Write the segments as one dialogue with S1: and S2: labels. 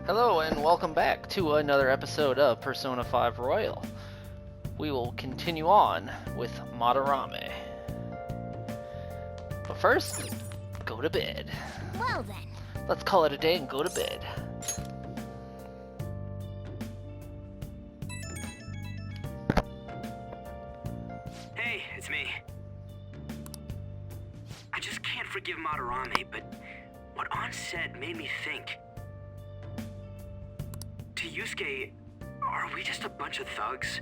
S1: Hello and welcome back to another episode of Persona 5 Royal. We will continue on with Madarame. But first, go to bed.
S2: Well then.
S1: Let's call it a day and go to bed.
S3: Hey, it's me. I just can't forgive Madarame, but what An said made me think. To Yusuke, are we just a bunch of thugs?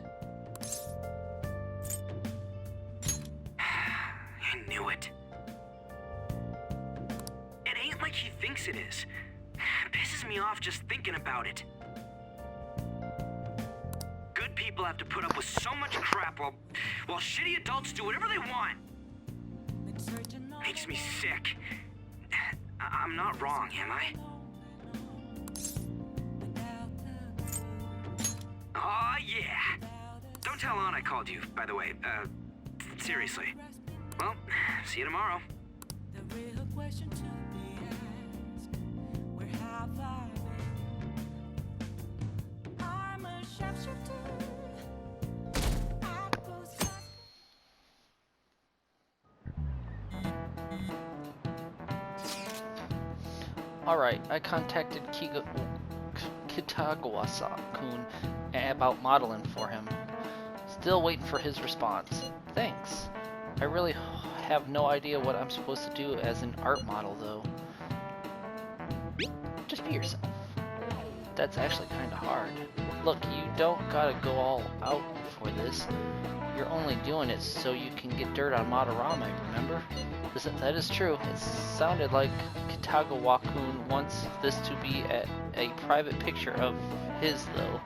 S3: I knew it. It ain't like he thinks it is. It pisses me off just thinking about it. Good people have to put up with so much crap while shitty adults do whatever they want. Makes me sick. I'm not wrong, am I? Aw, yeah. Don't tell An I called you, by the way. Seriously. Well, see you tomorrow.
S1: Alright, I contacted Kitagawa-kun about modeling for him. Still waiting for his response. Thanks. I really have no idea what I'm supposed to do as an art model, though. Just be yourself. That's actually kinda hard. Look, you don't gotta go all out for this. You're only doing it so you can get dirt on Madarame, remember? That is true. It sounded like Kitagawa-kun wants this to be a private picture of his, though.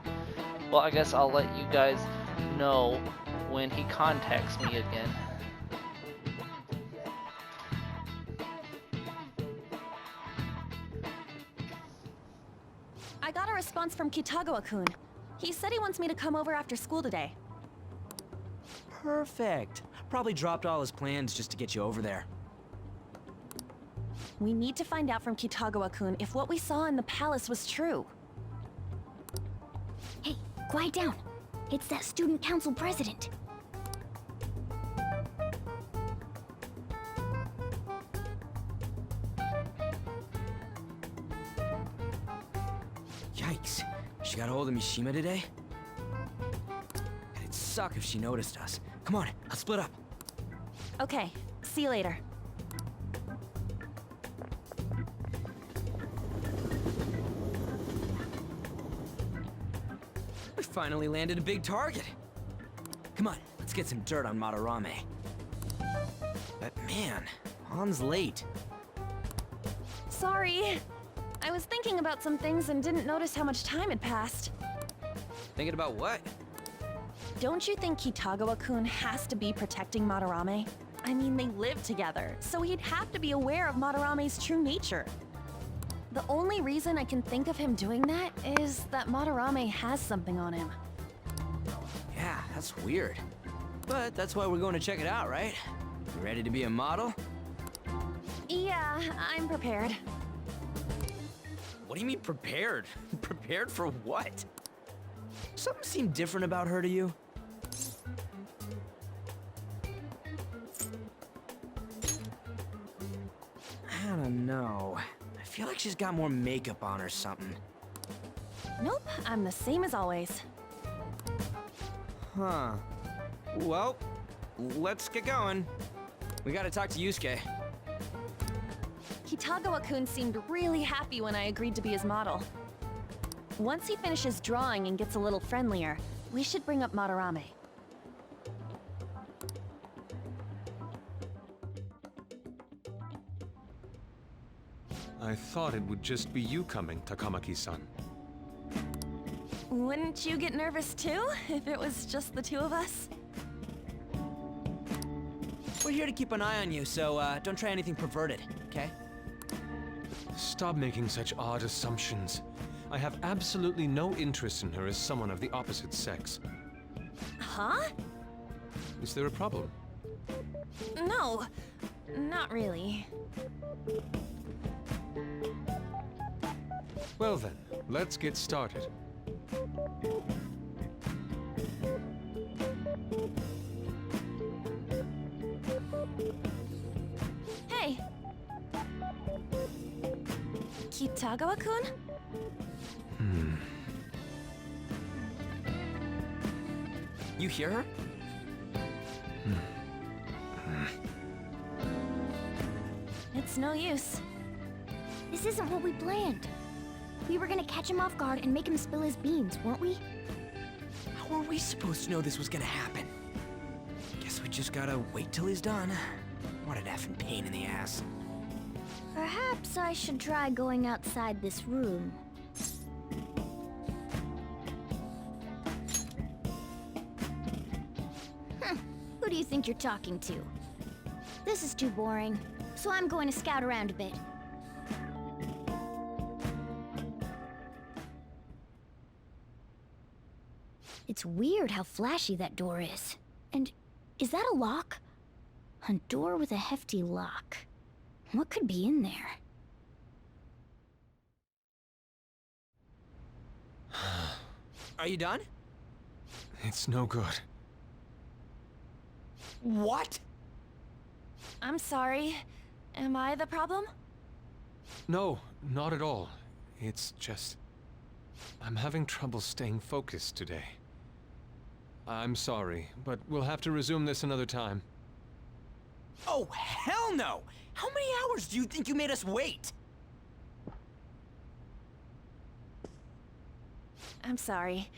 S1: Well, I guess I'll let you guys know when he contacts me again.
S2: I got a response from Kitagawa-kun. He said he wants me to come over after school today.
S4: Perfect. Probably dropped all his plans just to get you over there.
S2: We need to find out from Kitagawa-kun if what we saw in the palace was true.
S5: Hey, quiet down. It's that student council president.
S4: Yikes. She got a hold of Mishima today? It'd suck if she noticed us. Come on, let's split up.
S2: Okay, see you later.
S4: We finally landed a big target. Come on, let's get some dirt on Madarame. But man, An's late.
S2: Sorry. I was thinking about some things and didn't notice how much time had passed.
S4: Thinking about what?
S2: Don't you think Kitagawa-kun has to be protecting Madarame? I mean, they live together, so he'd have to be aware of Madarame's true nature. The only reason I can think of him doing that is that Madarame has something on him.
S4: Yeah, that's weird. But that's why we're going to check it out, right? You ready to be a model?
S2: Yeah, I'm prepared.
S4: What do you mean prepared? Prepared for what? Something seemed different about her to you? I don't know. I feel like she's got more makeup on or something.
S2: Nope, I'm the same as always.
S4: Huh. Well, let's get going. We gotta talk to Yusuke.
S2: Kitagawa-kun seemed really happy when I agreed to be his model. Once he finishes drawing and gets a little friendlier, we should bring up Madarame.
S6: I thought it would just be you coming, Takamaki-san.
S2: Wouldn't you get nervous too, if it was just the two of us?
S4: We're here to keep an eye on you, so don't try anything perverted, okay?
S6: Stop making such odd assumptions. I have absolutely no interest in her as someone of the opposite sex.
S2: Huh?
S6: Is there a problem?
S2: No, not really.
S6: Well then, Let's get started.
S2: Hey! Kitagawa-kun?
S4: You hear her?
S2: It's no use.
S5: This isn't what we planned. We were gonna catch him off guard and make him spill his beans, weren't we?
S4: How are we supposed to know this was gonna happen? Guess we just gotta wait till he's done. What an effing pain in the ass.
S5: Perhaps I should try going outside this room. Who do you think you're talking to? This is too boring, so I'm going to scout around a bit. It's weird how flashy that door is. And is that a lock? A door with a hefty lock. What could be in there?
S4: Are you done?
S6: It's no good.
S4: What?
S2: I'm sorry. Am I the problem?
S6: No, not at all. It's just... I'm having trouble staying focused today. I'm sorry, but we'll have to resume this another time.
S4: Oh, hell no! How many hours do you think you made us wait?
S2: I'm sorry.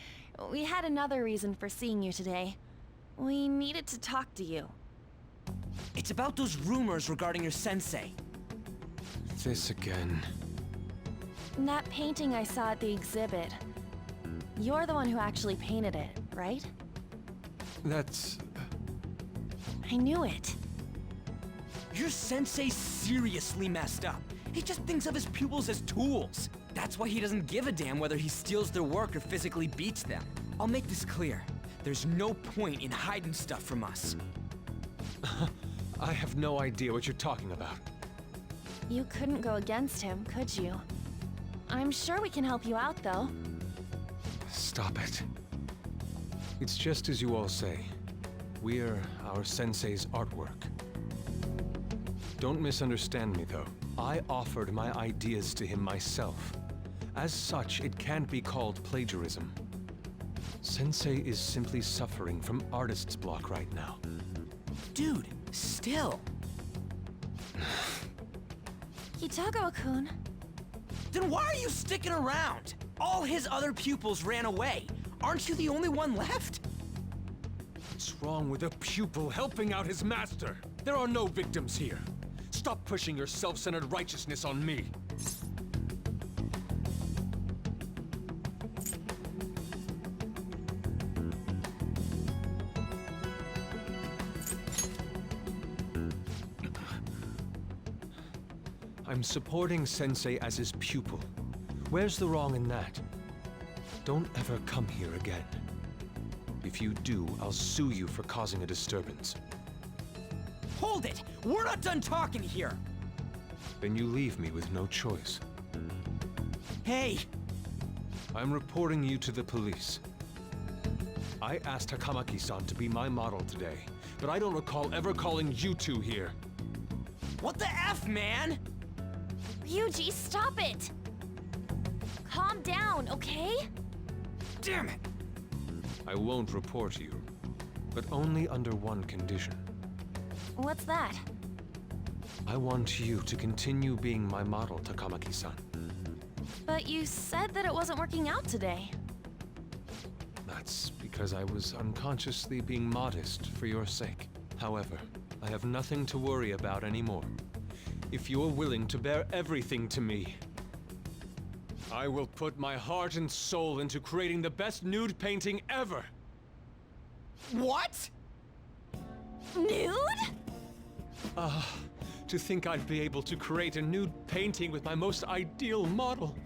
S2: We had another reason for seeing you today. We needed to talk to you.
S4: It's about those rumors regarding your sensei.
S6: This again.
S2: That painting I saw at the exhibit. You're the one who actually painted it, right?
S6: That's...
S2: I knew it.
S4: Your sensei's seriously messed up. He just thinks of his pupils as tools. That's why he doesn't give a damn whether he steals their work or physically beats them. I'll make this clear. There's no point in hiding stuff from us.
S6: I have no idea what you're talking about.
S2: You couldn't go against him, could you? I'm sure we can help you out, though.
S6: Stop it. It's just as you all say. We're our sensei's artwork. Don't misunderstand me, though. I offered my ideas to him myself. As such, it can't be called plagiarism. Sensei is simply suffering from artist's block right now.
S4: Dude, still.
S2: Kitagawa-kun.
S4: Then why are you sticking around? All his other pupils ran away. Aren't you the only one left?
S6: What's wrong with a pupil helping out his master? There are no victims here. Stop pushing your self-centered righteousness on me. I'm supporting Sensei as his pupil. Where's the wrong in that? Don't ever come here again. If you do, I'll sue you for causing a disturbance.
S4: Hold it! We're not done talking here!
S6: Then you leave me with no choice.
S4: Hey!
S6: I'm reporting you to the police. I asked Takamaki-san to be my model today, but I don't recall ever calling you two here.
S4: What the F, man?
S2: Ryuji, stop it! Calm down, okay?
S4: Damn it!
S6: I won't report you, but only under one condition.
S2: What's that?
S6: I want you to continue being my model, Takamaki-san.
S2: But you said that it wasn't working out today.
S6: That's because I was unconsciously being modest for your sake. However, I have nothing to worry about anymore. If you're willing to bear everything to me, I will put my heart and soul into creating the best nude painting ever!
S4: What?
S2: Nude?
S6: To think I'd be able to create a nude painting with my most ideal model.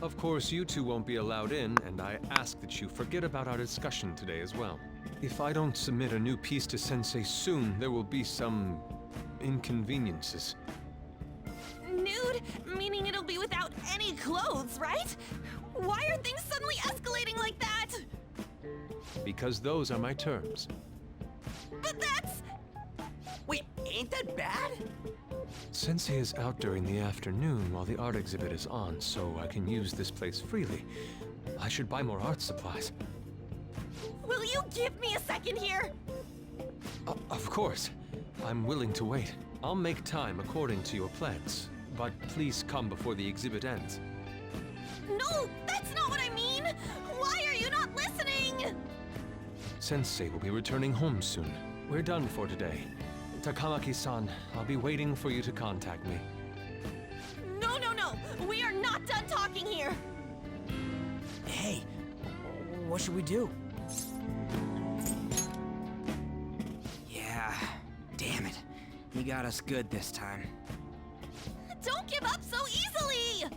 S6: Of course, you two won't be allowed in, and I ask that you forget about our discussion today as well. If I don't submit a new piece to Sensei soon, there will be some inconveniences.
S2: Nude? Meaning it'll be without any clothes, right? Why are things suddenly escalating like that?
S6: Because those are my terms.
S2: But that's...
S4: Wait, ain't that bad?
S6: Sensei is out during the afternoon while the art exhibit is on, so I can use this place freely. I should buy more art supplies.
S2: Will you give me a second here?
S6: Of course. I'm willing to wait. I'll make time according to your plans, but please come before the exhibit ends.
S2: No, that's not what I mean! Why are you not listening?
S6: Sensei will be returning home soon. We're done for today. Takamaki-san, I'll be waiting for you to contact me.
S2: No, no, no! We are not done talking here!
S4: Hey, what should we do? Yeah, damn it. He got us good this time.
S2: Don't give up so easily!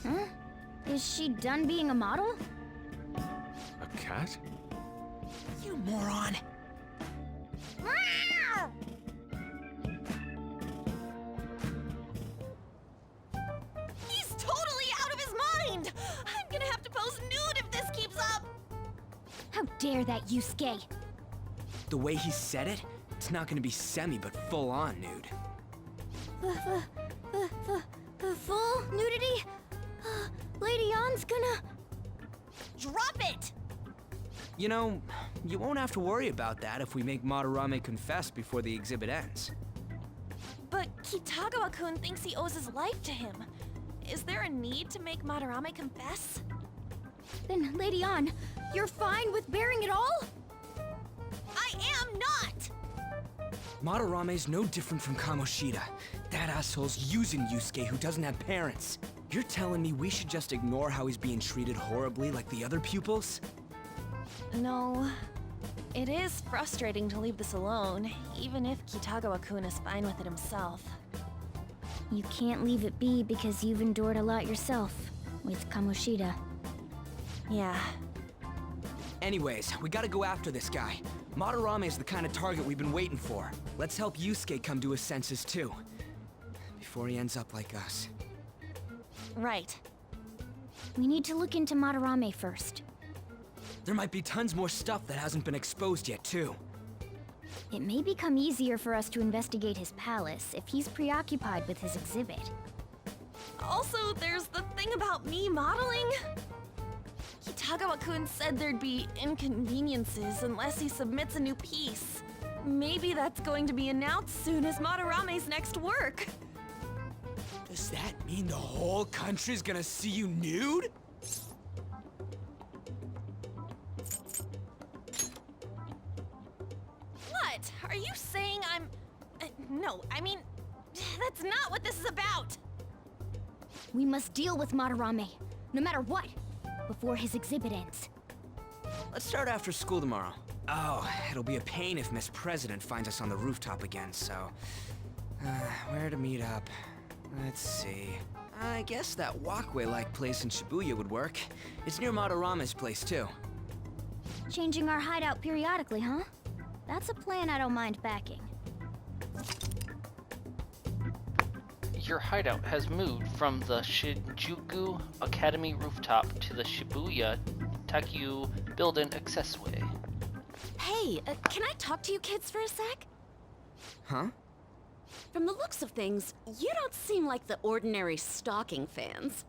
S5: Huh? Is she done being a model?
S6: A cat?
S4: You moron!
S2: He's totally out of his mind! I'm gonna have to pose nude if this keeps up!
S5: How dare that, Yusuke?
S4: The way he said it, it's not gonna be semi, but full-on nude.
S5: The full nudity? Lady Yan's gonna...
S2: Drop it!
S4: You know, you won't have to worry about that if we make Madarame confess before the exhibit ends.
S2: But Kitagawa-kun thinks he owes his life to him. Is there a need to make Madarame confess?
S5: Then, Lady Yan, you're fine with bearing it all?
S2: I am not!
S4: Madarame's no different from Kamoshida. That asshole's using Yusuke who doesn't have parents. You're telling me we should just ignore how he's being treated horribly like the other pupils?
S2: No. It is frustrating to leave this alone, even if Kitagawa-kun is fine with it himself.
S5: You can't leave it be because you've endured a lot yourself with Kamoshida.
S2: Yeah.
S4: Anyways, we gotta go after this guy. Madarame is the kind of target we've been waiting for. Let's help Yusuke come to his senses too. Before he ends up like us.
S2: Right.
S5: We need to look into Madarame first.
S4: There might be tons more stuff that hasn't been exposed yet too.
S5: It may become easier for us to investigate his palace if he's preoccupied with his exhibit.
S2: Also, there's the thing about me modeling. Kitagawa-kun said there'd be inconveniences unless he submits a new piece. Maybe that's going to be announced soon as Madarame's next work.
S4: Does that mean the whole country's gonna see you nude?
S2: What? Are you saying I'm... no, I mean, that's not what this is about.
S5: We must deal with Madarame, no matter what, before his exhibit ends.
S4: Let's start after school tomorrow. Oh, it'll be a pain if Miss President finds us on the rooftop again, so... where to meet up? Let's see... I guess that walkway-like place in Shibuya would work. It's near Madarame's place, too.
S5: Changing our hideout periodically, huh? That's a plan I don't mind backing.
S1: Your hideout has moved from the Shinjuku Academy rooftop to the Shibuya Takyu Building Accessway.
S7: Hey, can I talk to you kids for a sec?
S4: Huh?
S7: From the looks of things, you don't seem like the ordinary stalking fans.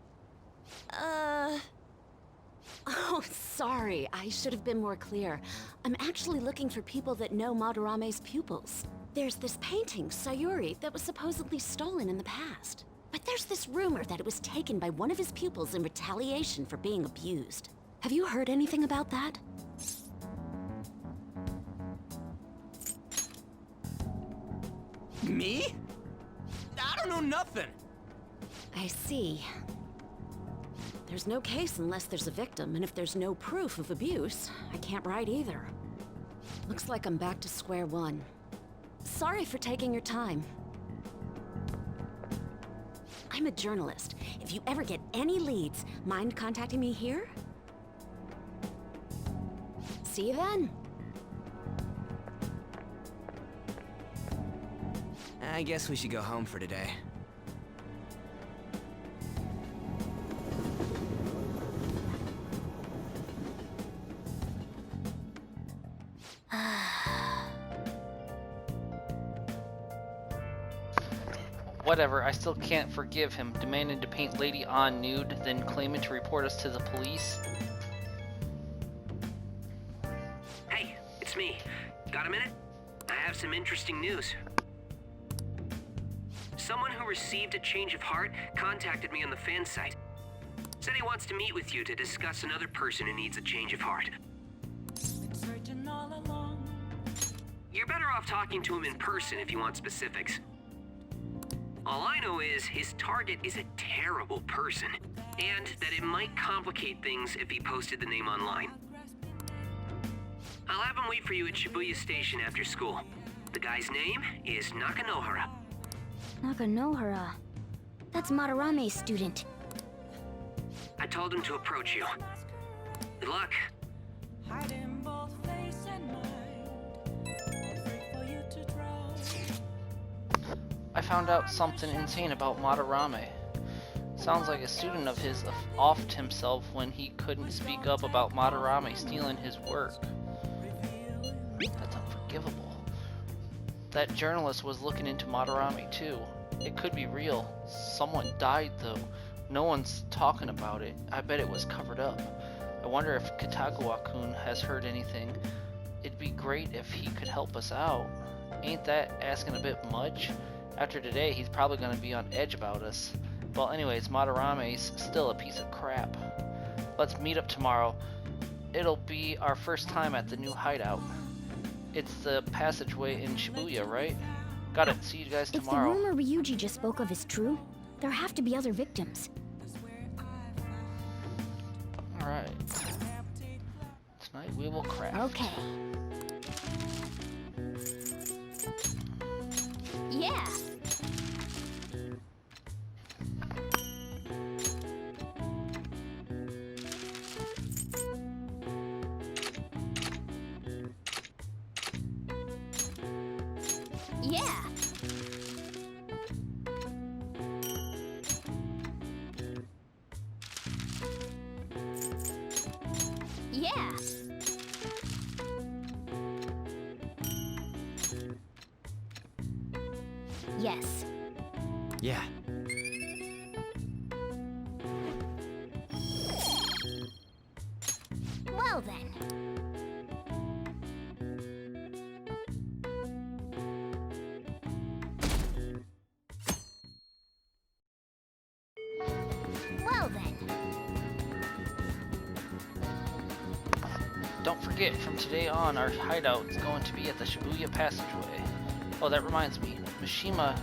S7: Oh, sorry, I should have been more clear. I'm actually looking for people that know Madarame's pupils. There's this painting, Sayuri, that was supposedly stolen in the past. But there's this rumor that it was taken by one of his pupils in retaliation for being abused. Have you heard anything about that?
S4: Me? I don't know nothing!
S7: I see. There's no case unless there's a victim, and if there's no proof of abuse, I can't write either. Looks like I'm back to square one. Sorry for taking your time. I'm a journalist. If you ever get any leads, mind contacting me here? See you then.
S4: I guess we should go home for today.
S1: Whatever, I still can't forgive him, demanding to paint Lady An nude, then claiming to report us to the police.
S3: Hey, it's me. Got a minute? I have some interesting news. Someone who received a change of heart contacted me on the fan site. Said he wants to meet with you to discuss another person who needs a change of heart. You're better off talking to him in person if you want specifics. All I know is his target is a terrible person, and that it might complicate things if he posted the name online. I'll have him wait for you at Shibuya Station after school. The guy's name is Nakanohara.
S5: Nakanohara. That's Madarame's student.
S3: I told him to approach you. Good luck.
S1: I found out something insane about Madarame. Sounds like a student of his offed himself when he couldn't speak up about Madarame stealing his work. That's unforgivable. That journalist was looking into Madarame too. It could be real. Someone died though. No one's talking about it. I bet it was covered up. I wonder if Kitagawa-kun has heard anything. It'd be great if he could help us out. Ain't that asking a bit much? After today, he's probably going to be on edge about us. Well, anyways, Madarame's still a piece of crap. Let's meet up tomorrow. It'll be our first time at the new hideout. It's the passageway in Shibuya, right? Got it. See you guys tomorrow.
S5: If the rumor Ryuji just spoke of is true, there have to be other victims.
S1: Alright. Tonight we will craft.
S5: Okay. Yeah. Yeah. Yeah. Yes.
S4: Yeah.
S5: Well then. Well then.
S1: Don't forget, from today on, our hideout is going to be at the Shibuya passageway. Oh, that reminds me. Mishima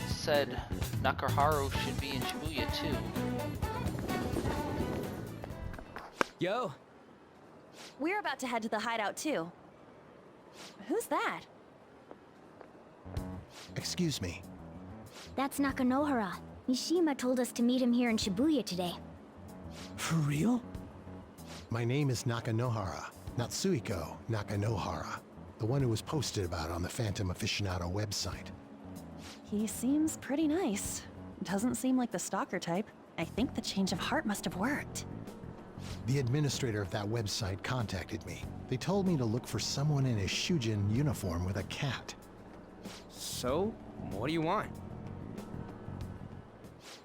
S1: said Nakaharu should be in Shibuya too.
S4: Yo.
S2: We're about to head to the hideout too. Who's that?
S8: Excuse me.
S5: That's Nakanohara. Mishima told us to meet him here in Shibuya today.
S4: For real?
S8: My name is Nakanohara, Natsuhiko Nakanohara, the one who was posted about on the Phantom Aficionado website.
S2: He seems pretty nice. Doesn't seem like the stalker type. I think the change of heart must have worked.
S8: The administrator of that website contacted me. They told me to look for someone in a Shujin uniform with a cat.
S4: So, what do you want?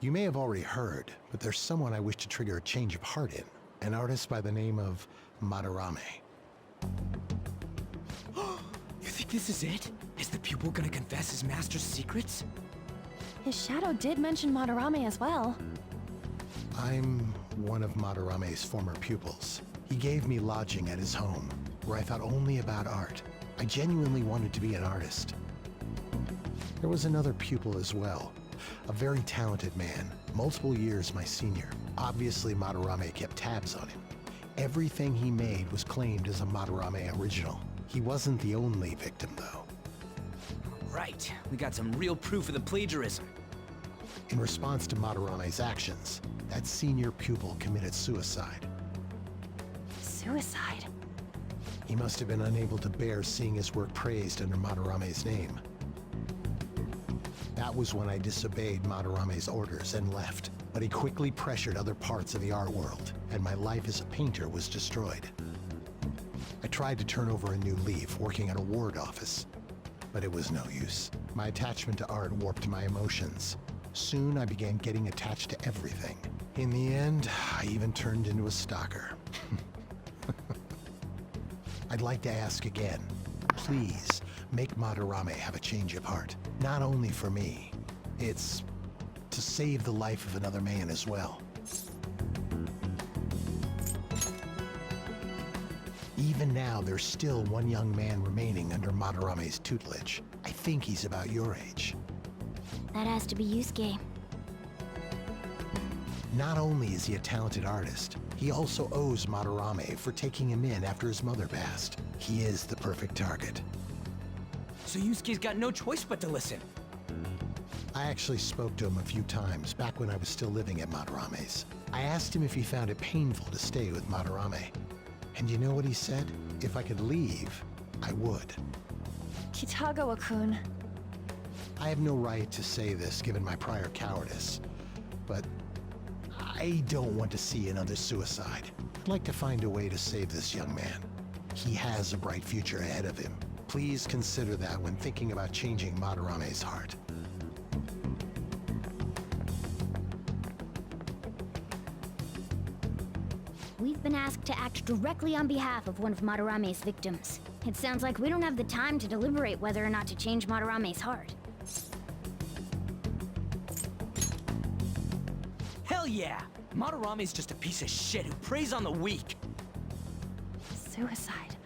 S8: You may have already heard, but there's someone I wish to trigger a change of heart in. An artist by the name of Madarame.
S4: You think this is it? Is the pupil gonna confess his master's secrets?
S2: His shadow did mention Madarame as well.
S8: I'm one of Madarame's former pupils. He gave me lodging at his home, where I thought only about art. I genuinely wanted to be an artist. There was another pupil as well, a very talented man, multiple years my senior. Obviously, Madarame kept tabs on him. Everything he made was claimed as a Madarame original. He wasn't the only victim, though.
S4: Right. We got some real proof of the plagiarism.
S8: In response to Madarame's actions, that senior pupil committed suicide.
S2: Suicide?
S8: He must have been unable to bear seeing his work praised under Madarame's name. That was when I disobeyed Madarame's orders and left. But he quickly pressured other parts of the art world, and my life as a painter was destroyed. I tried to turn over a new leaf, working at a ward office. but it was no use. My attachment to art warped my emotions. Soon I began getting attached to everything. In the end, I even turned into a stalker. I'd like to ask again. Please, make Madarame have a change of heart. Not only for me. It's to save the life of another man as well. Even now, there's still one young man remaining under Madarame's tutelage. I think he's about your age.
S5: That has to be Yusuke.
S8: Not only is he a talented artist, he also owes Madarame for taking him in after his mother passed. He is the perfect target.
S4: So Yusuke's got no choice but to listen.
S8: I actually spoke to him a few times back when I was still living at Madarame's. I asked him if he found it painful to stay with Madarame. And you know what he said? If I could leave, I would.
S2: Kitagawa-kun.
S8: I have no right to say this given my prior cowardice, but I don't want to see another suicide. I'd like to find a way to save this young man. He has a bright future ahead of him. Please consider that when thinking about changing Madarame's heart.
S5: We've been asked to act directly on behalf of one of Madarame's victims. It sounds like we don't have the time to deliberate whether or not to change Madarame's heart.
S4: Hell yeah! Madarame's just a piece of shit who preys on the weak.
S2: Suicide.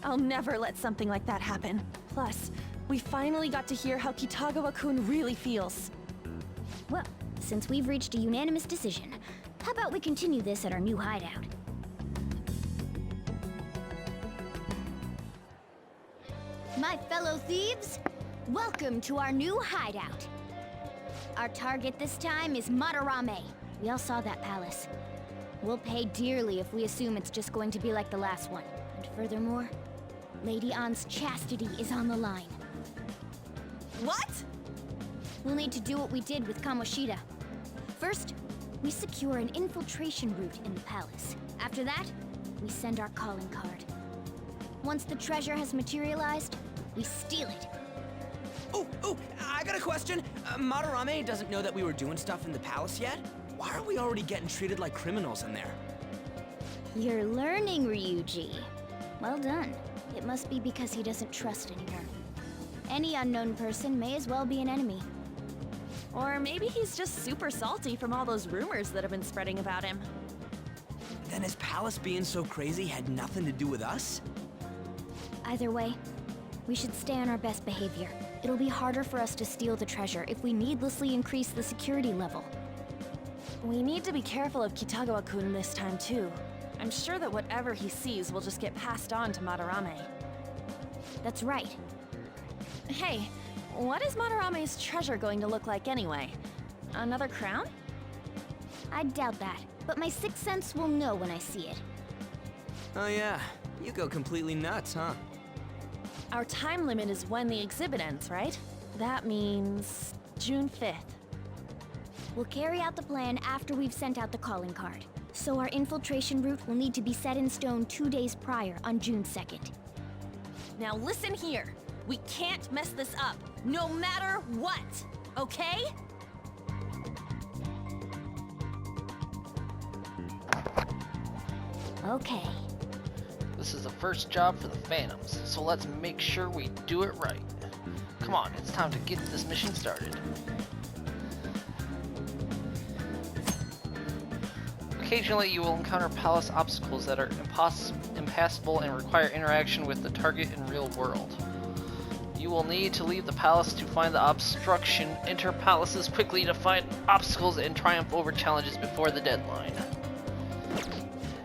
S2: I'll never let something like that happen. Plus, we finally got to hear how Kitagawa-kun really feels.
S5: Well, since we've reached a unanimous decision, how about we continue this at our new hideout? My fellow thieves, welcome to our new hideout. Our target this time is Madarame. We all saw that palace. We'll pay dearly if we assume it's just going to be like the last one. And furthermore, Lady Ann's chastity is on the line.
S2: What?
S5: We'll need to do what we did with Kamoshida. First, we secure an infiltration route in the palace. After that, we send our calling card. Once the treasure has materialized, we steal it.
S4: Oh, I got a question. Madarame doesn't know that we were doing stuff in the palace yet? Why are we already getting treated like criminals in there?
S5: You're learning, Ryuji. Well done. It must be because he doesn't trust anyone. Any unknown person may as well be an enemy.
S2: Or maybe he's just super salty from all those rumors that have been spreading about him.
S4: Then his palace being so crazy had nothing to do with us?
S5: Either way, we should stay on our best behavior. It'll be harder for us to steal the treasure if we needlessly increase the security level.
S2: We need to be careful of Kitagawa-kun this time too. I'm sure that whatever he sees will just get passed on to Madarame.
S5: That's right.
S2: Hey, what is Madarame's treasure going to look like anyway? Another crown?
S5: I doubt that, but my sixth sense will know when I see it.
S4: Oh yeah, you go completely nuts, huh?
S2: Our time limit is when the exhibit ends, right? That means June 5th.
S5: We'll carry out the plan after we've sent out the calling card. So our infiltration route will need to be set in stone 2 days prior on June 2nd.
S2: Now listen here. We can't mess this up, no matter what, okay?
S5: Okay.
S1: This is the first job for the Phantoms, so let's make sure we do it right. Come on, it's time to get this mission started. Occasionally you will encounter palace obstacles that are impassable and require interaction with the target in real world. You will need to leave the palace to find the obstruction, enter palaces quickly to find obstacles, and triumph over challenges before the deadline.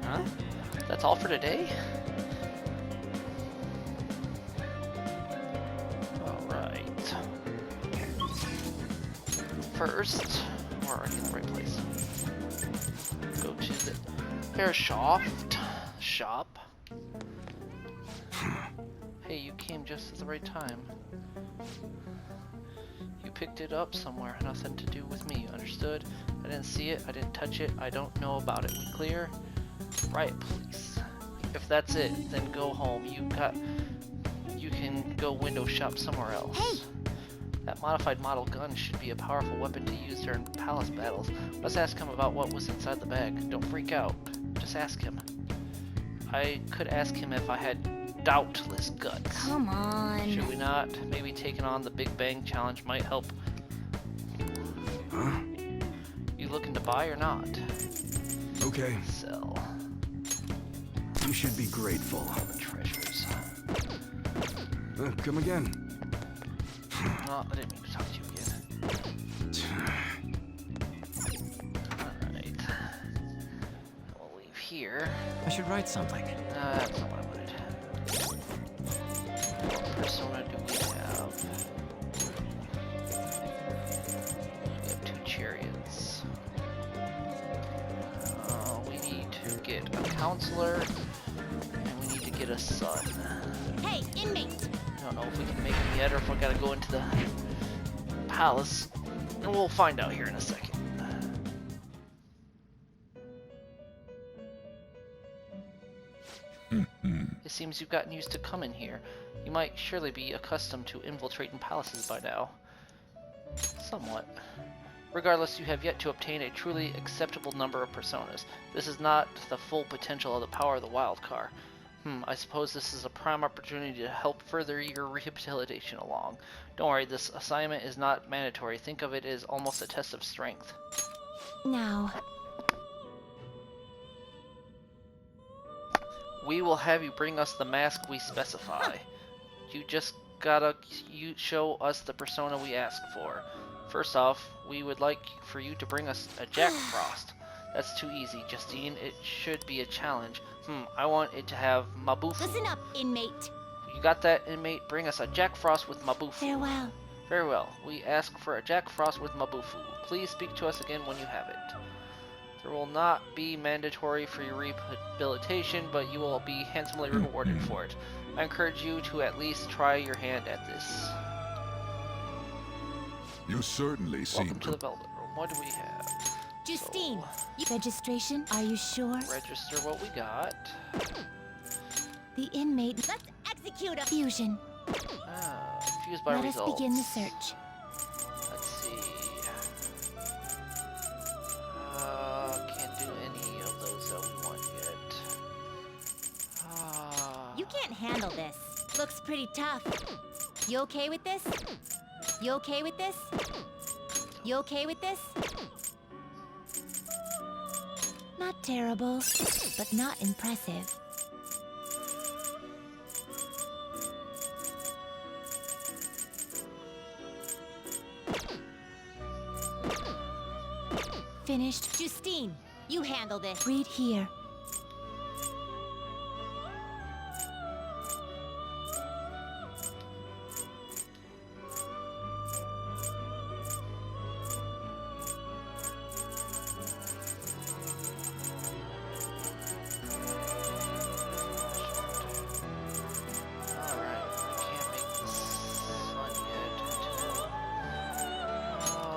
S4: Huh?
S1: That's all for today? Alright. First, we're already in the right place. Go to the Airsoft shop. Hey, you came just at the right time. You picked it up somewhere, nothing to do with me, understood? I didn't see it, I didn't touch it, I don't know about it. We clear? Right, please. If that's it, then go home. You can can go window shop somewhere else.
S5: Hey!
S1: That modified model gun should be a powerful weapon to use during palace battles. Let's ask him about what was inside the bag. Don't freak out. Just ask him. I could ask him if I had doubtless guts.
S5: Come on.
S1: Should we not? Maybe taking on the Big Bang challenge might help.
S9: Huh?
S1: You looking to buy or not?
S9: Okay,
S1: Sell.
S9: you should be grateful.
S1: Treasures.
S9: Come again.
S1: No, I didn't mean to talk to you again. Alright. We'll leave here.
S4: I should write something.
S1: That's not what I wanted. What persona do we have? We have 2 chariots. We need to get a counselor, and we need to get a son.
S5: Hey, inmate!
S1: I don't know if we can make it yet, or if we gotta go into the palace. And we'll find out here in a second. It seems you've gotten used to coming here. You might surely be accustomed to infiltrating palaces by now. Somewhat. Regardless, you have yet to obtain a truly acceptable number of personas. This is not the full potential of the power of the wild card. I suppose this is a prime opportunity to help further your rehabilitation along. Don't worry, this assignment is not mandatory. Think of it as almost a test of strength.
S5: Now,
S1: We will have you bring us the mask we specify. You just gotta show us the persona we ask for. First off, we would like for you to bring us a Jack Frost. That's too easy, Justine. It should be a challenge. I want it to have Mabufu.
S5: listen up, inmate.
S1: You got that, inmate? Bring us a Jack Frost with Mabufu.
S5: Farewell.
S1: Very well. We ask for a Jack Frost with Mabufu. Please speak to us again when you have it. There will not be mandatory for your rehabilitation, but you will be handsomely rewarded for it. I encourage you to at least try your hand at this.
S10: You certainly seem
S1: Welcome to the Velvet Room. What do we have?
S5: Justine, registration, are you sure?
S1: Register what we got.
S5: The inmate. Let's execute a fusion.
S1: Fused by
S5: Let
S1: results.
S5: us begin the search.
S1: Let's see. Can't do any of those that we want yet.
S5: You can't handle this. Looks pretty tough. You okay with this? You okay with this? You okay with this? Not terrible, but not impressive. Finished. Justine, you handle this. Read here.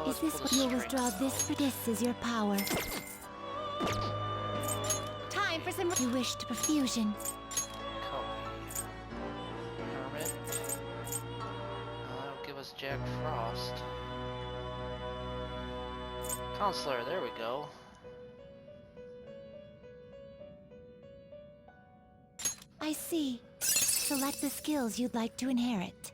S5: Is this what you'll withdraw this for? This is your power. Time for some. You wish to perfusion.
S1: Hermit. That'll give us Jack Frost. Counselor, there we go.
S5: I see. Select the skills you'd like to inherit.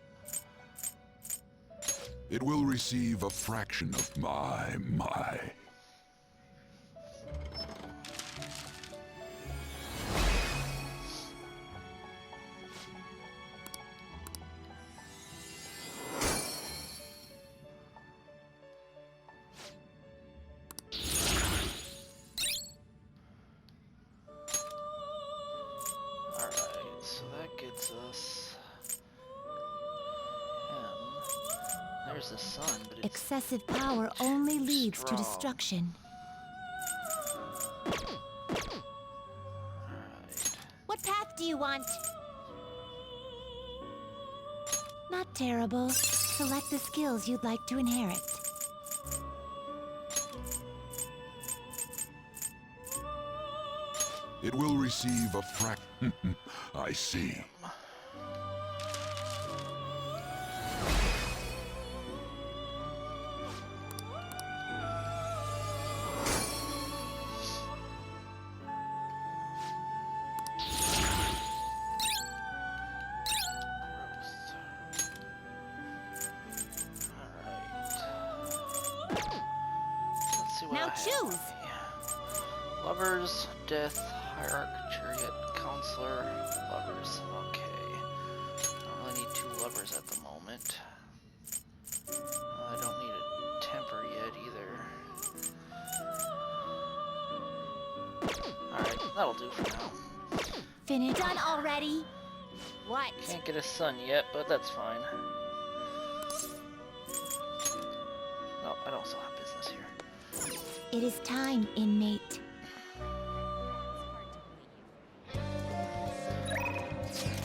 S10: It will receive a fraction of my.
S1: Alright, so that gets us him. There's the sun, but it's
S5: Excessive power only leads to
S1: strong.
S5: destruction.
S1: alright.
S5: What path do you want? Not terrible. Select the skills you'd like to inherit.
S10: It will receive a I see.
S5: choose.
S1: Lovers, death, hierarch, chariot, counselor, lovers. Okay. I only need 2 lovers at the moment. I don't need a temper yet either. Alright, that'll do for now.
S5: Finished. Done already? What?
S1: Can't get a son yet, but that's fine. No, I don't still have business here.
S5: It is time, inmate.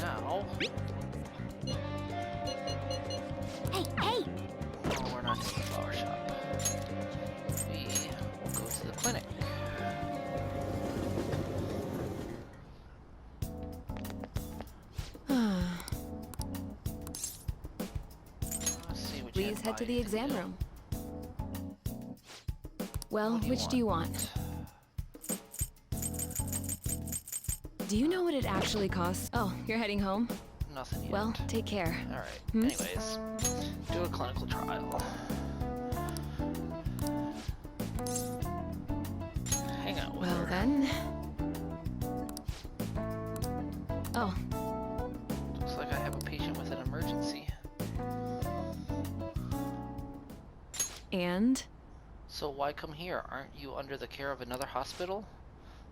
S1: Now...
S5: Hey, hey!
S1: No, we're not to the flower shop. We will go to the clinic. Let's see what you
S7: Please
S1: have
S7: head to
S1: by
S7: the exam
S1: you.
S7: room. Well,
S1: What
S7: which do you want? Do you know what it actually costs? Oh, you're heading home?
S1: Nothing yet.
S7: Well, take care.
S1: Alright,
S7: Hmm?
S1: anyways. Do a clinical trial. Hang out with
S7: Well
S1: her.
S7: then. Oh,
S1: Looks like I have a patient with an emergency.
S7: and?
S1: So why come here? Aren't you under the care of another hospital?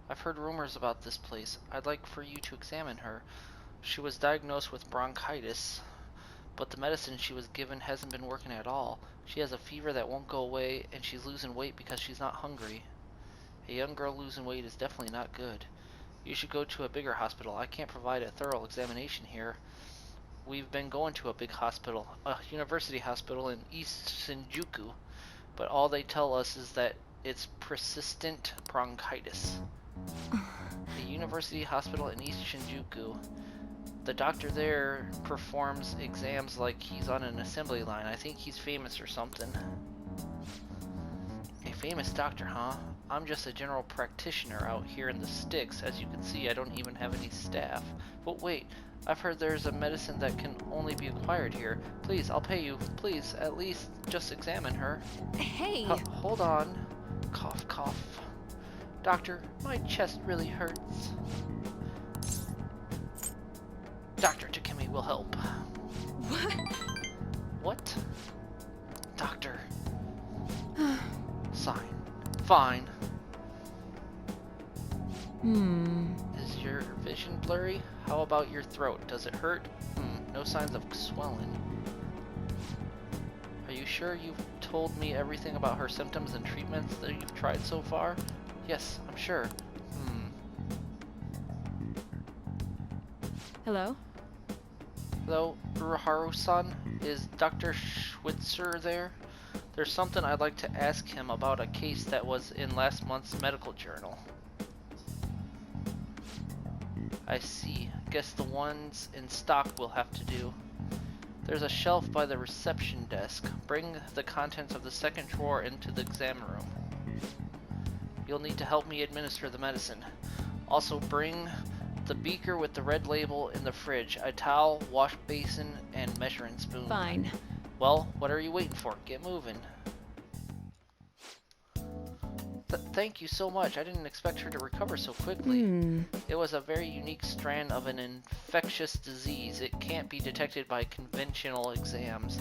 S1: I've heard rumors about this place. I'd like for you to examine her. She was diagnosed with bronchitis, but the medicine she was given hasn't been working at all. She has a fever that won't go away, and she's losing weight because she's not hungry. A young girl losing weight is definitely not good. You should go to a bigger hospital. I can't provide a thorough examination here. We've been going to a big hospital, a university hospital in East Shinjuku, but all they tell us is that it's persistent bronchitis. The university hospital in East Shinjuku. The doctor there performs exams like he's on an assembly line. I think he's famous or something. A famous doctor, huh? I'm just a general practitioner out here in the sticks. As you can see, I don't even have any staff. But wait, I've heard there's a medicine that can only be acquired here. Please, I'll pay you. Please, at least just examine her.
S7: Hey!
S1: Hold on. Cough, cough. Doctor, my chest really hurts. Dr. Takemi will help.
S7: What?
S1: What? Doctor. Sign. Fine. Is your vision blurry? How about your throat? Does it hurt? No signs of swelling. Are you sure you've told me everything about her symptoms and treatments that you've tried so far? Yes, I'm sure.
S7: Hello?
S1: Hello, Uruharu-san? Is Dr. Schwitzer there? There's something I'd like to ask him about a case that was in last month's medical journal. I see. Guess the ones in stock will have to do. There's a shelf by the reception desk. Bring the contents of the second drawer into the exam room. You'll need to help me administer the medicine. Also bring the beaker with the red label in the fridge, a towel, wash basin, and measuring spoon.
S7: Fine.
S1: Well, what are you waiting for? Get moving. Thank you so much. I didn't expect her to recover so quickly. It was a very unique strand of an infectious disease. It can't be detected by conventional exams.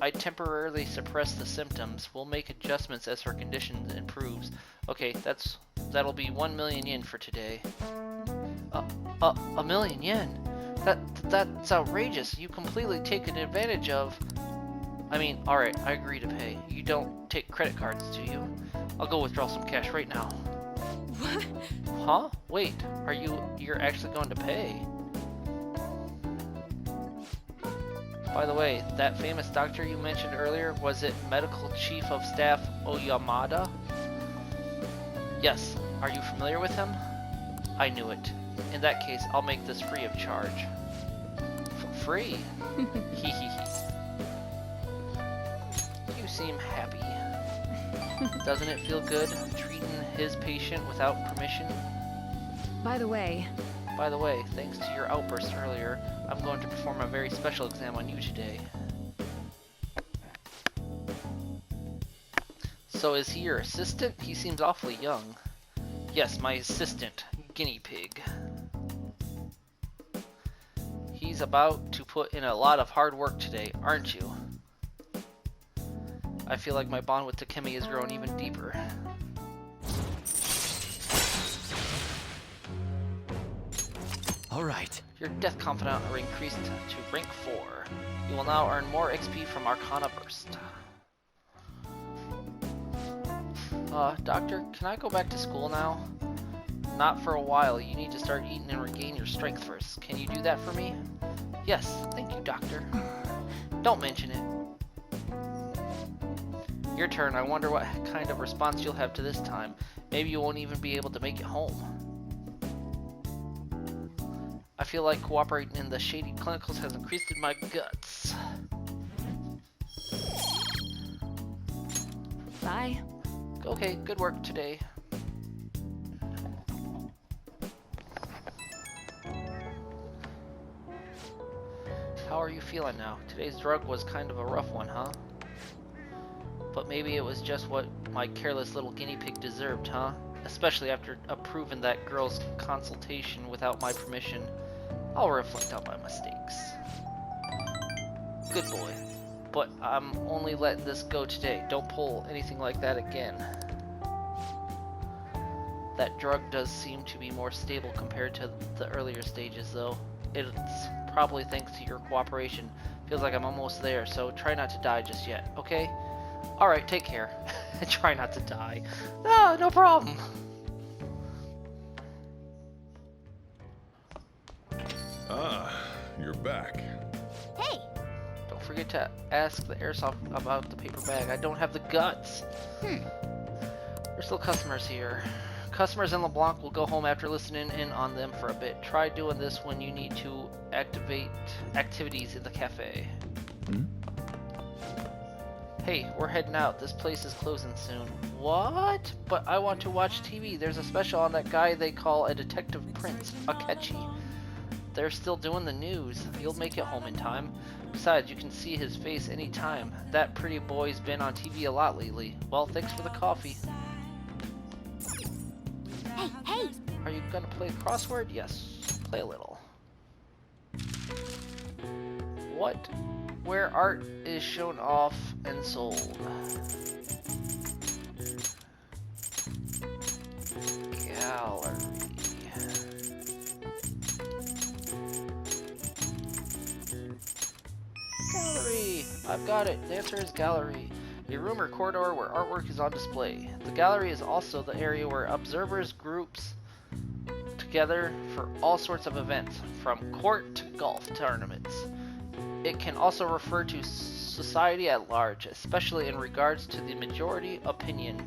S1: I temporarily suppress the symptoms. We'll make adjustments as her condition improves. Okay, that'll be 1 million yen for today. 1 million yen? That's outrageous. You completely taken advantage of... I mean, alright, I agree to pay. You don't take credit cards, do you? I'll go withdraw some cash right now.
S7: What?
S1: Huh? Wait, you're actually going to pay? By the way, that famous doctor you mentioned earlier, was it Medical Chief of Staff Oyamada? Yes. Are you familiar with him? I knew it. In that case, I'll make this free of charge. Free? Hee hee hee. You seem happy. Doesn't it feel good treating his patient without permission?
S7: By the way,
S1: thanks to your outburst earlier, I'm going to perform a very special exam on you today. So is he your assistant? He seems awfully young. Yes, my assistant, guinea pig. He's about to put in a lot of hard work today, aren't you? I feel like my bond with Takemi has grown even deeper.
S4: All right.
S1: Your death confidant are increased to rank 4. You will now earn more XP from Arcana Burst. Doctor, can I go back to school now? Not for a while. You need to start eating and regain your strength first. Can you do that for me? Yes, thank you, Doctor. Don't mention it. Your turn. I wonder what kind of response you'll have to this time. Maybe you won't even be able to make it home. I feel like cooperating in the shady clinicals has increased in my guts.
S2: Bye.
S1: Okay, good work today. How are you feeling now? Today's drug was kind of a rough one, huh? But maybe it was just what my careless little guinea pig deserved, huh? Especially after approving that girl's consultation without my permission. I'll reflect on my mistakes. Good boy. But I'm only letting this go today. Don't pull anything like that again. That drug does seem to be more stable compared to the earlier stages, though. It's probably thanks to your cooperation. Feels like I'm almost there, so try not to die just yet, okay? Alright, take care. Try not to die. Ah, no problem.
S10: Ah, you're back.
S5: Hey,
S1: Don't forget to ask the airsoft about the paper bag. I don't have the guts. There's still customers here. Customers in LeBlanc will go home after listening in on them for a bit. Try doing this when you need to activate activities in the cafe. Hey, we're heading out. This place is closing soon. What? But I want to watch TV. There's a special on that guy they call a Detective Prince, Akechi. They're still doing the news. You'll make it home in time. Besides, you can see his face anytime. That pretty boy's been on TV a lot lately. Well, thanks for the coffee.
S5: hey,
S1: Are you gonna play a crossword? Yes. Play a little. What? Where art is shown off and sold. Gallery. Gallery! I've got it. The answer is gallery. A room or corridor where artwork is on display. The gallery is also the area where observers groups together for all sorts of events, from court to golf tournaments. It can also refer to society at large, especially in regards to the majority opinion,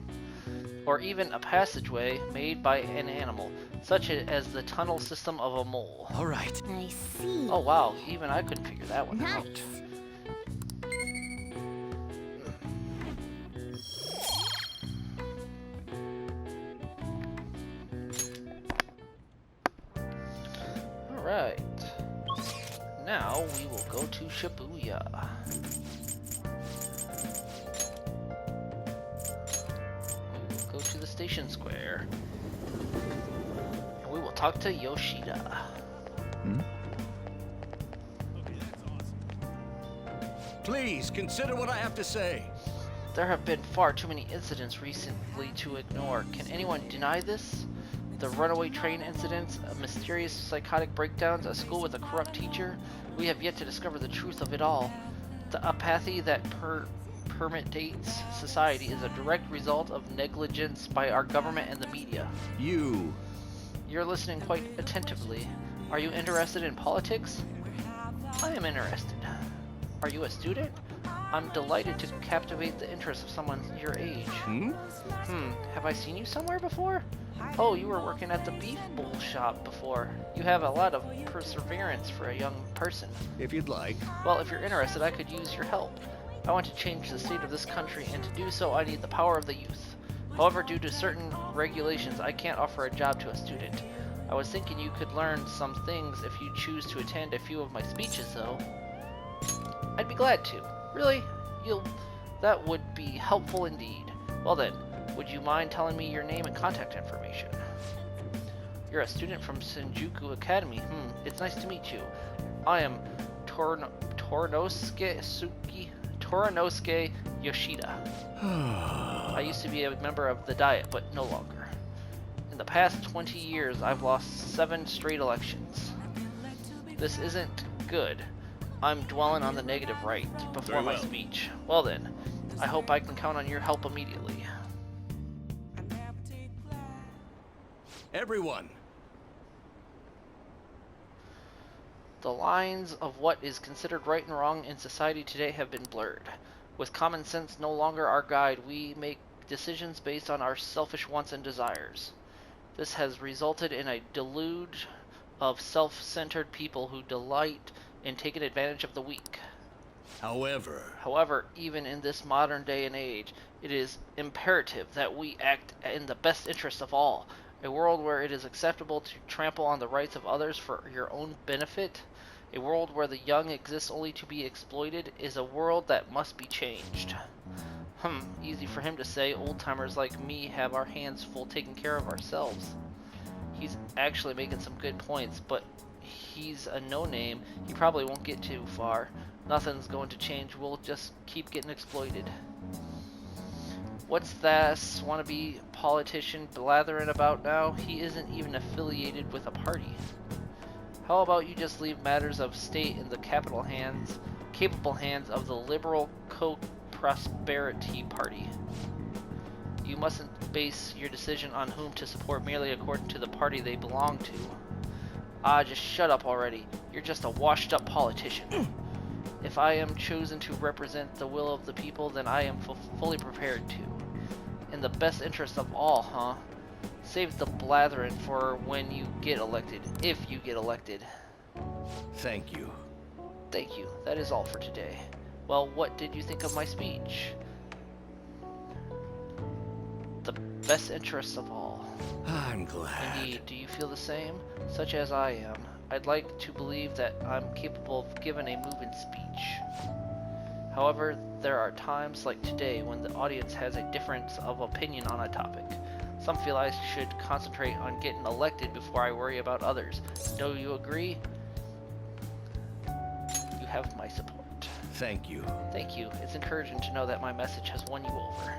S1: or even a passageway made by an animal, such as the tunnel system of a mole.
S4: All right.
S5: I see.
S1: Oh wow, even I couldn't figure that one out.
S5: Nice.
S1: Alright. Now we will go to Shibuya. We will go to the station square. And we will talk to Yoshida.
S9: Please, consider what I have to say.
S1: There have been far too many incidents recently to ignore. Can anyone deny this? The runaway train incidents, mysterious psychotic breakdowns, a school with a corrupt teacher. We have yet to discover the truth of it all. The apathy that permeates society is a direct result of negligence by our government and the media. You're listening quite attentively. Are you interested in politics? I am interested. Are you a student? I'm delighted to captivate the interest of someone your age. Have I seen you somewhere before? Oh, you were working at the beef bowl shop before. You have a lot of perseverance for a young person.
S9: If you'd like.
S1: Well, if you're interested, I could use your help. I want to change the state of this country, and to do so, I need the power of the youth. However, due to certain regulations, I can't offer a job to a student. I was thinking you could learn some things if you choose to attend a few of my speeches, though. I'd be glad to. Really? That would be helpful indeed. Well then, would you mind telling me your name and contact information? You're a student from Shinjuku Academy. It's nice to meet you. I am Toranosuke Yoshida. I used to be a member of the Diet, but no longer. In the past 20 years, I've lost 7 straight elections. This isn't good. I'm dwelling on the negative right before my speech. Well then, I hope I can count on your help immediately.
S9: Everyone,
S1: The lines of what is considered right and wrong in society today have been blurred. With common sense no longer our guide, we make decisions based on our selfish wants and desires. This has resulted in a deluge of self-centered people who delight in taking advantage of the weak. However, even in this modern day and age, it is imperative that we act in the best interest of all. A world where it is acceptable to trample on the rights of others for your own benefit, a world where the young exist only to be exploited, is a world that must be changed. Easy for him to say. Old-timers like me have our hands full taking care of ourselves. He's actually making some good points, but he's a no-name. He probably won't get too far. Nothing's going to change. We'll just keep getting exploited. What's this wannabe politician blathering about now? He isn't even affiliated with a party. How about you just leave matters of state in the capable hands of the liberal co-prosperity party? You mustn't base your decision on whom to support merely according to the party they belong to. Just shut up already. You're just a washed-up politician. If I am chosen to represent the will of the people, then I am fully prepared to. In the best interest of all, huh? Save the blathering for when you get elected, if you get elected.
S9: thank you.
S1: Thank you. That is all for today. Well, what did you think of my speech? The best interests of all.
S9: I'm glad.
S1: Indeed, do you feel the same? Such as I am. I'd like to believe that I'm capable of giving a moving speech. However, there are times like today when the audience has a difference of opinion on a topic. Some feel I should concentrate on getting elected before I worry about others. Do you agree? You have my support.
S9: Thank you.
S1: Thank you. It's encouraging to know that my message has won you over.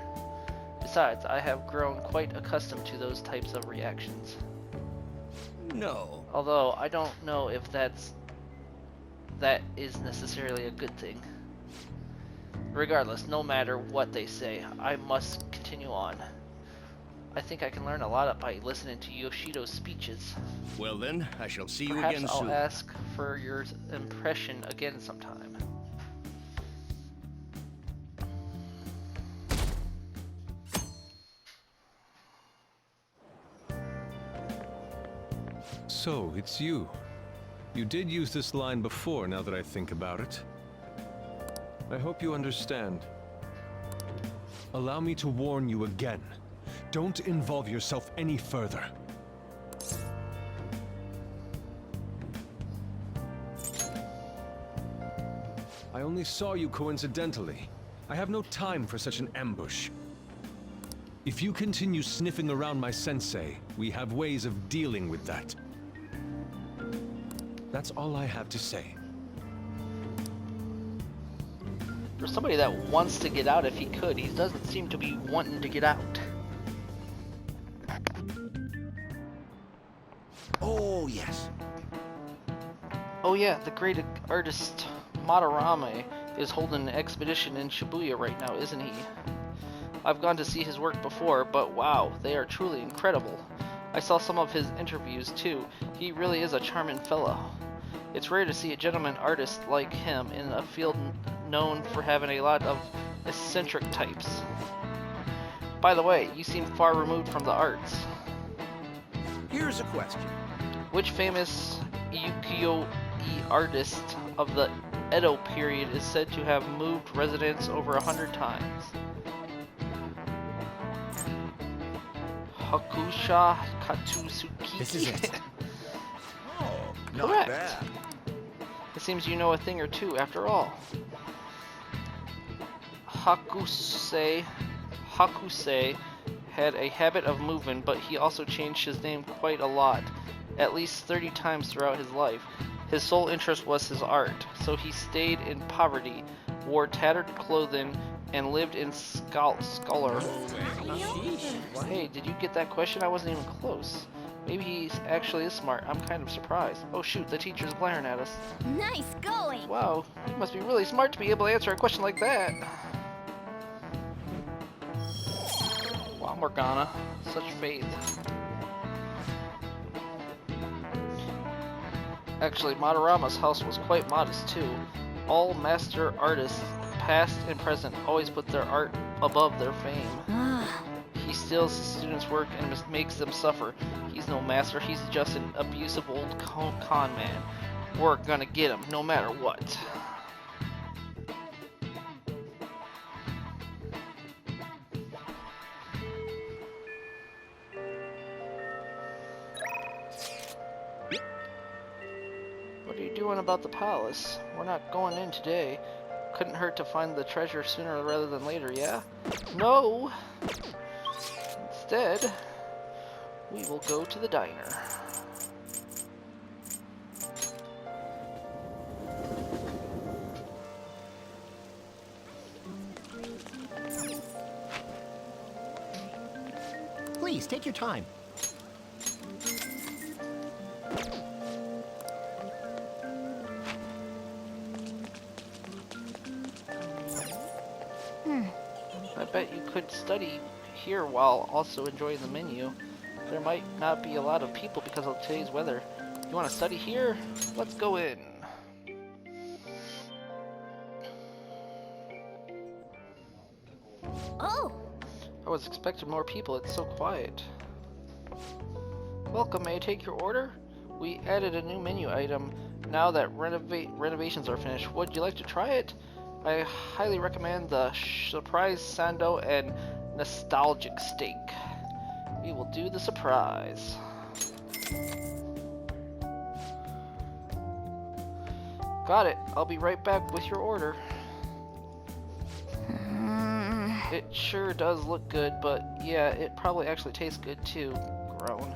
S1: Besides, I have grown quite accustomed to those types of reactions.
S9: No.
S1: Although, I don't know if that is necessarily a good thing. Regardless, no matter what they say, I must continue on. I think I can learn a lot by listening to Yoshido's speeches.
S9: Well then, I shall see you
S1: Perhaps
S9: again
S1: I'll
S9: soon.
S1: ask for your impression again sometime.
S6: So, it's you. You did use this line before, now that I think about it. I hope you understand. Allow me to warn you again. Don't involve yourself any further. I only saw you coincidentally. I have no time for such an ambush. If you continue sniffing around my sensei, we have ways of dealing with that. That's all I have to say.
S1: For somebody that wants to get out if he could, he doesn't seem to be wanting to get out.
S9: Oh, yes.
S1: Oh yeah, the great artist Madarame is holding an expedition in Shibuya right now, isn't he? I've gone to see his work before, but wow, they are truly incredible. I saw some of his interviews too. He really is a charming fellow. It's rare to see a gentleman artist like him in a field known for having a lot of eccentric types. By the way, you seem far removed from the arts.
S9: Here's a question.
S1: Which famous ukiyo-e artist of the Edo period is said to have moved residence over 100 times? Hakusha Katsusuki.
S4: This is it.
S9: Oh,
S1: Correct.
S9: not bad.
S1: It seems you know a thing or two after all. Hakusei had a habit of movement, but he also changed his name quite a lot, at least 30 times throughout his life. His sole interest was his art, so he stayed in poverty, wore tattered clothing, and lived in squalor. Hey, did you get that question? I wasn't even close. Maybe he actually is smart. I'm kind of surprised. Oh shoot, the teacher's glaring at us.
S5: Nice going!
S1: Wow, you must be really smart to be able to answer a question like that. Wow, Morgana. Such faith. Actually, Madarama's house was quite modest too. All master artists, past and present, always put their art above their fame. He steals his students' work and makes them suffer. He's no master, he's just an abusive old con man. We're gonna get him, no matter what. What are you doing about the palace? We're not going in today. Couldn't hurt to find the treasure sooner rather than later, yeah? No! Instead, we will go to the diner.
S11: Please, take your time.
S1: I bet you could study here while also enjoying the menu. There might not be a lot of people because of today's weather. You want to study here? Let's go in.
S5: Oh!
S1: I was expecting more people. It's so quiet. Welcome, may I take your order? We added a new menu item now that renovations are finished. Would you like to try it? I highly recommend the surprise sando and nostalgic steak. We will do the surprise. Got it. I'll be right back with your order. It sure does look good, but yeah, it probably actually tastes good too. Groan.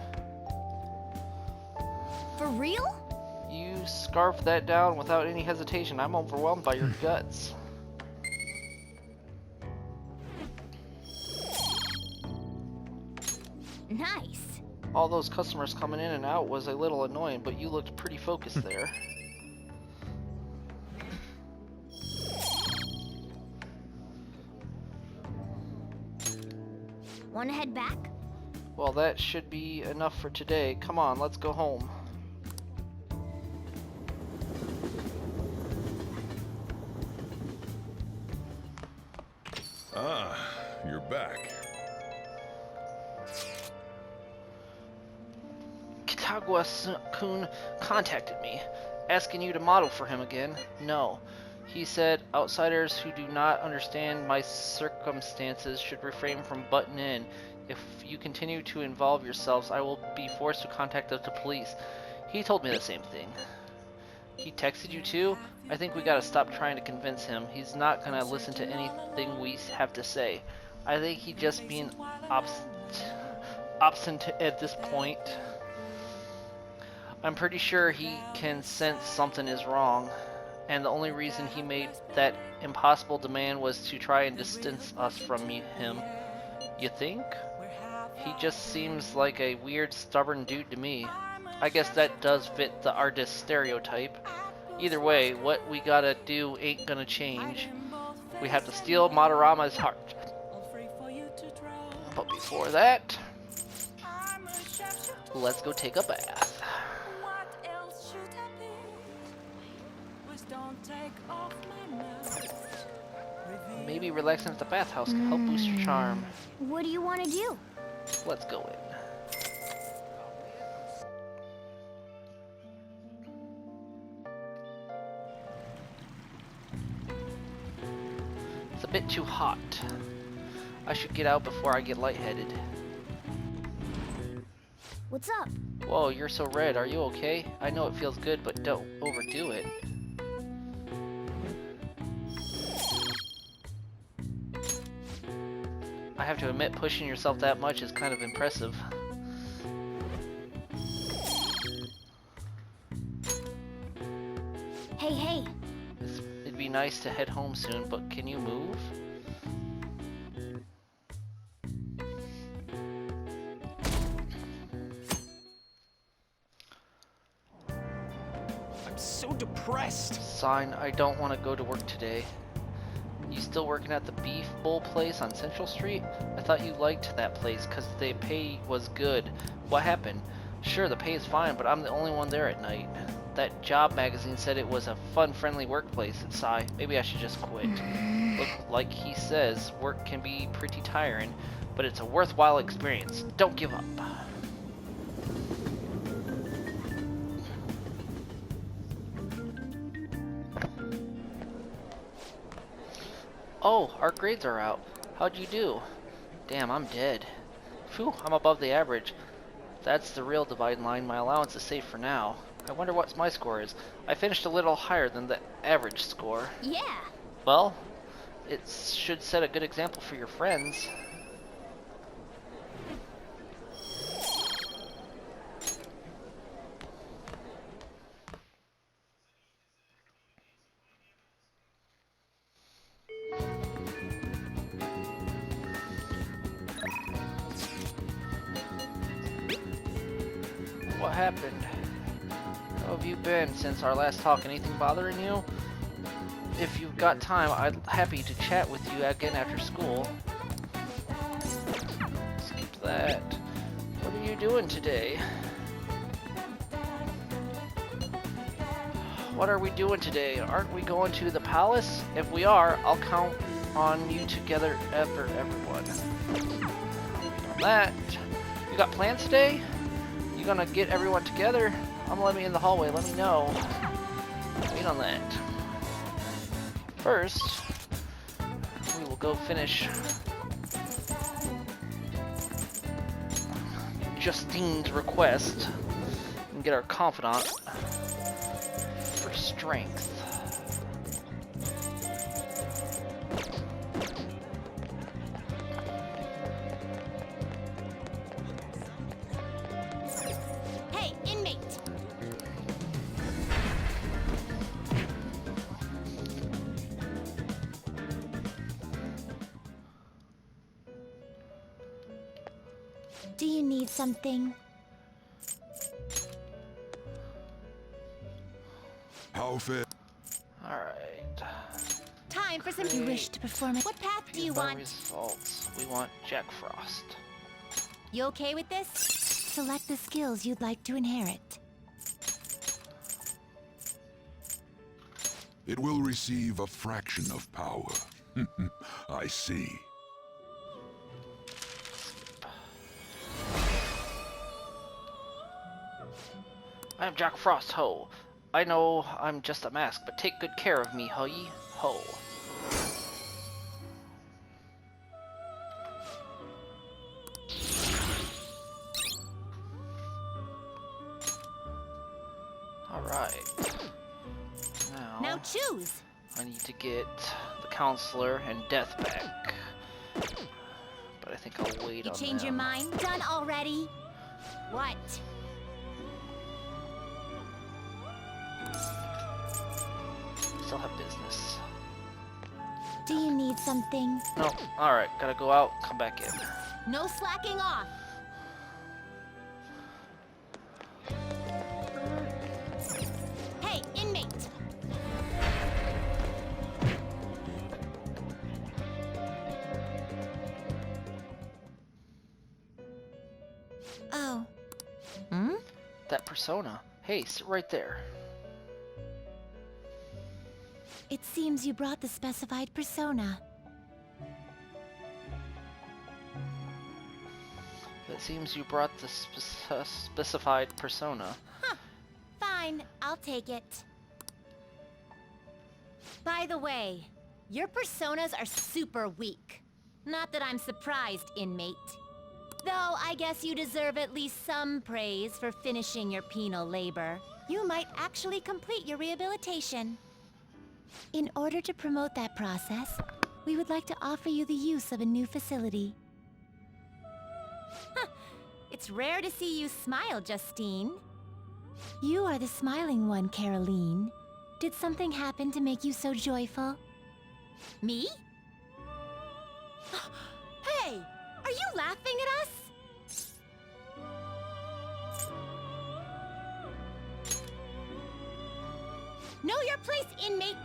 S5: For real?
S1: You scarfed that down without any hesitation. I'm overwhelmed by your guts.
S5: Nice.
S1: All those customers coming in and out was a little annoying, but you looked pretty focused there.
S5: Wanna head back?
S1: Well, that should be enough for today. Come on, let's go home.
S10: Ah, you're back.
S1: Kitagawa-kun contacted me, asking you to model for him again. No. He said outsiders who do not understand my circumstances should refrain from butting in. If you continue to involve yourselves, I will be forced to contact the police. He told me the same thing. He texted you too? I think we gotta stop trying to convince him. He's not gonna listen to anything we have to say. I think he's just being obstinate at this point. I'm pretty sure he can sense something is wrong, and the only reason he made that impossible demand was to try and distance us from him. You think? He just seems like a weird, stubborn dude to me. I guess that does fit the artist stereotype. Either way, what we gotta do ain't gonna change. We have to steal Madarama's heart. But before that, let's go take a bath. Maybe relaxing at the bathhouse can help boost your charm.
S5: What do you want to do?
S1: Let's go in. It's a bit too hot. I should get out before I get lightheaded.
S5: What's up?
S1: Whoa, you're so red. Are you okay? I know it feels good, but don't overdo it. I have to admit, pushing yourself that much is kind of impressive.
S5: Hey, hey.
S1: It'd be nice to head home soon, but can you move?
S4: I'm so depressed.
S1: Sign, I don't want to go to work today. You still working at the beef bowl place on Central Street? I thought you liked that place because the pay was good. What happened? Sure, the pay is fine, but I'm the only one there at night. That job magazine said it was a fun, friendly workplace. Sigh, maybe I should just quit. Look, like he says, work can be pretty tiring, but it's a worthwhile experience. Don't give up. Oh, our grades are out. How'd you do? Damn, I'm dead. Phew, I'm above the average. That's the real dividing line. My allowance is safe for now. I wonder what my score is. I finished a little higher than the average score.
S5: Yeah.
S1: Well, it should set a good example for your friends. What happened? How have you been since our last talk? Anything bothering you? If you've got time, I'd happy to chat with you again after school. Skip that. What are you doing today? What are we doing today? Aren't we going to the palace? If we are, I'll count on you together everyone. That. You got plans today? You gonna get everyone together? I'm gonna let me in the hallway. Let me know. Wait on that. First, we will go finish Justine's request and get our confidant for strength.
S5: Hey, inmate. Do you need something?
S10: How fair?
S1: Alright.
S5: Time for some. You wish to perform it. What path do you want?
S1: Results. We want Jack Frost.
S5: You okay with this? Select the skills you'd like to inherit.
S10: It will receive a fraction of power. I see.
S1: I'm Jack Frost, ho. I know I'm just a mask, but take good care of me, ho ye ho. Alright.
S5: Now choose.
S1: I need to get the counselor and Death back. But I think I'll wait
S5: You
S1: on
S5: change your
S1: them.
S5: mind? Done already? What?
S1: Still have business.
S5: Do you need something?
S1: No, alright, gotta go out, come back in.
S5: No slacking off. Hey, inmate. Oh. Hmm?
S1: That persona. Hey, sit right there.
S5: It seems you brought the specified persona.
S1: It seems you brought the specified persona.
S5: Fine, I'll take it. By the way, your personas are super weak. Not that I'm surprised, inmate. Though I guess you deserve at least some praise for finishing your penal labor. You might actually complete your rehabilitation. In order to promote that process, we would like to offer you the use of a new facility. It's rare to see you smile, Justine. You are the smiling one, Caroline. Did something happen to make you so joyful? Me? Hey! Are you laughing at us? Know your place, inmate!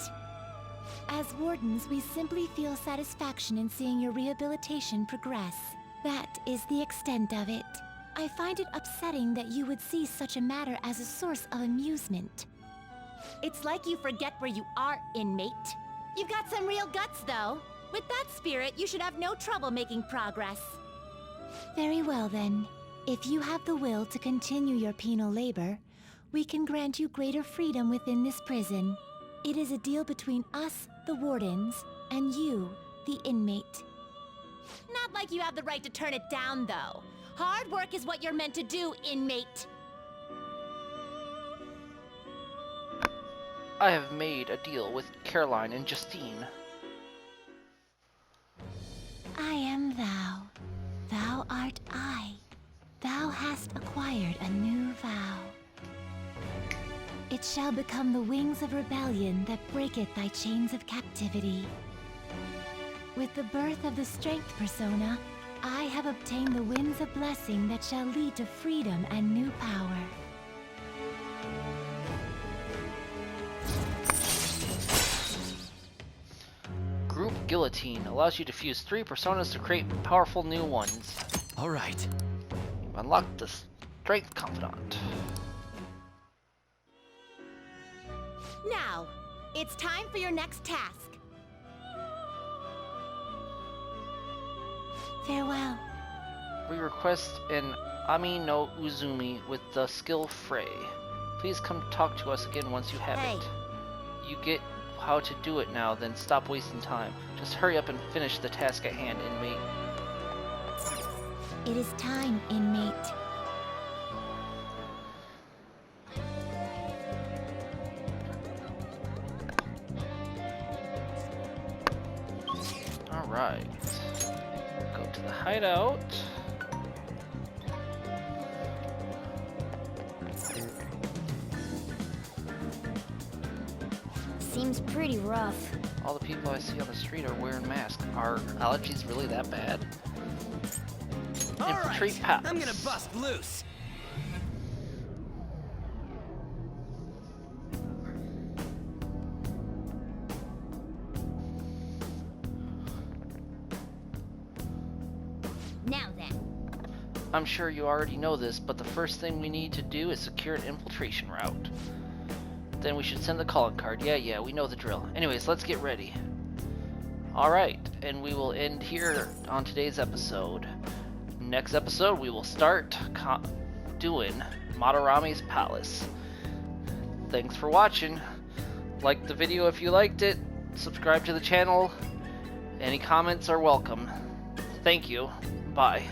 S5: As wardens, we simply feel satisfaction in seeing your rehabilitation progress. That is the extent of it. I find it upsetting that you would see such a matter as a source of amusement. It's like you forget where you are, inmate. You've got some real guts, though. With that spirit, you should have no trouble making progress. Very well, then. If you have the will to continue your penal labor, we can grant you greater freedom within this prison. It is a deal between us, the wardens, and you, the inmate. Not like you have the right to turn it down, though. Hard work is what you're meant to do, inmate.
S1: I have made a deal with Caroline and Justine.
S5: I am thou. Thou art I. Thou hast acquired a new vow. It shall become the wings of rebellion that breaketh thy chains of captivity. With the birth of the strength persona, I have obtained the winds of blessing that shall lead to freedom and new power.
S1: Group Guillotine allows you to fuse 3 personas to create powerful new ones.
S4: Alright.
S1: Unlock the Strength Confidant.
S5: Now, it's time for your next task. Farewell.
S1: We request an Ami no Uzumi with the skill Frey. Please come talk to us again once you have
S5: Hey.
S1: it. You get how to do it now, then stop wasting time. Just hurry up and finish the task at hand, inmate.
S5: It is time, inmate.
S1: Alright. Go to the hideout.
S5: Seems pretty rough.
S1: All the people I see on the street are wearing masks. Are allergies really that bad? Infiltrate palace.
S4: I'm gonna bust loose.
S5: Now then.
S1: I'm sure you already know this, but the first thing we need to do is secure an infiltration route. Then we should send the calling card. Yeah, we know the drill. Anyways, let's get ready. Alright, and we will end here on today's episode. Next episode, we will start doing Madarame's Palace. Thanks for watching. Like the video if you liked it. Subscribe to the channel. Any comments are welcome. Thank you. Bye.